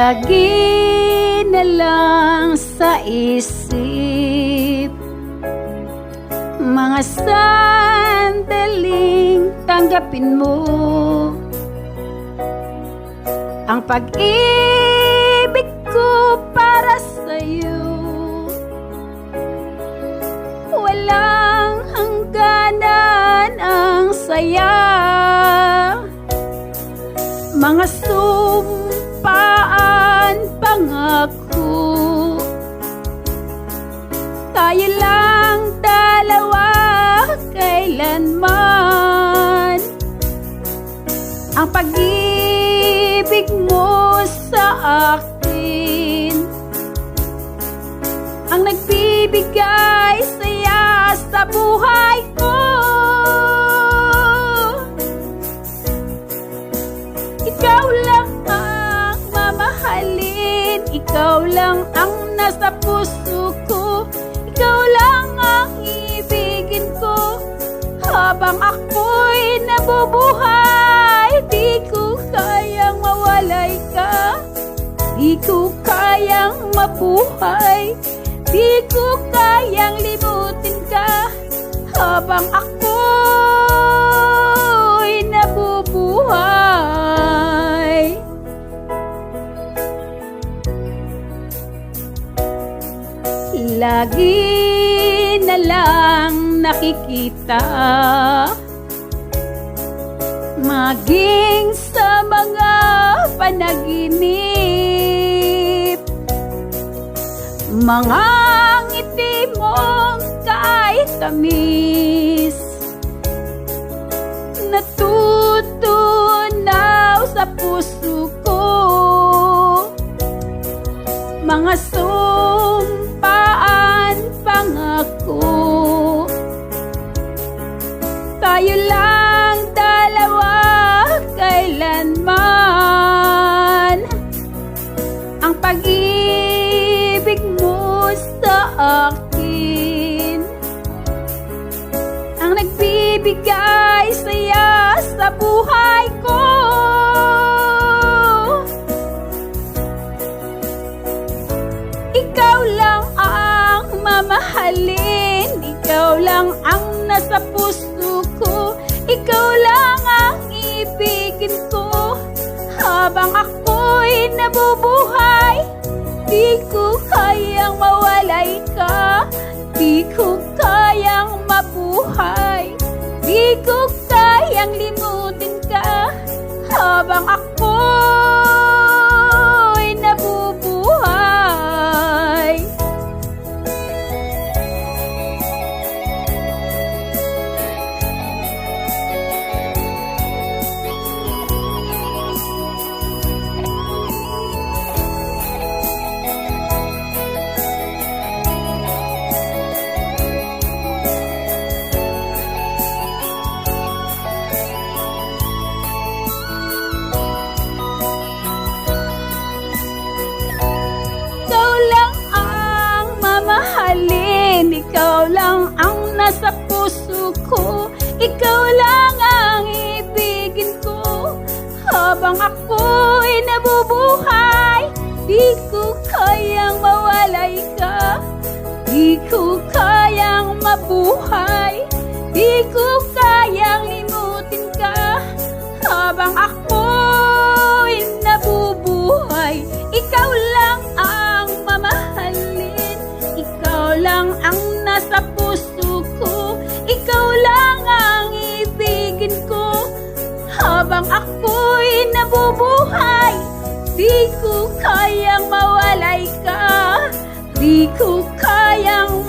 Lagi na lang sa isip mga sandaling tanggapin mo ang pag-ibig ko para sa'yo. Walang hangganan ang saya, mga sumpaan, pangako. Tayo lang dalawa kailanman. Ang pag-ibig mo sa akin ang nagbibigay saya sa buhay ko. Ikaw lang ang mamahalin, ikaw lang ang nasa puso ko, ikaw lang ang ibigin ko. Habang ako'y nabubuhay, di ko kayang mawalay ka, di ko kayang mabuhay, di ko kayang limutin ka. Habang ako'y nabubuhay, lagi na lang nakikita, maging sa mga panaginip, mga ngiti mong kahit tamis, natutunaw sa puso ko, mga sumpaan, pangako. Tayo lang dalawa kailanman. Ang pag-ibig mo sa akin ang nagbibigay saya sa buhay ko. Ikaw lang ang mamahalin, ikaw lang ang nasa puso ko, ikaw lang ang ibigin ko. Habang ako'y nabubuhay, di ko kayang mawalay ka, di ko kayang mabuhay, di ko kayang limutin ka. Habang ako'y nabubuhay, ikaw lang ang nasa puso ko, ikaw lang ang ibigin ko. Habang ako'y nabubuhay, di ko kayang mawalay ka, di ko kayang mabuhay, di ko kayang limutin ka. Habang ako'y nabubuhay, ikaw lang ang mamahalin, ikaw lang ang nasa puso ko, ikaw lang ang ibigin ko. Habang ako'y nabubuhay, di ko kayang mawalay ka, di ko kayang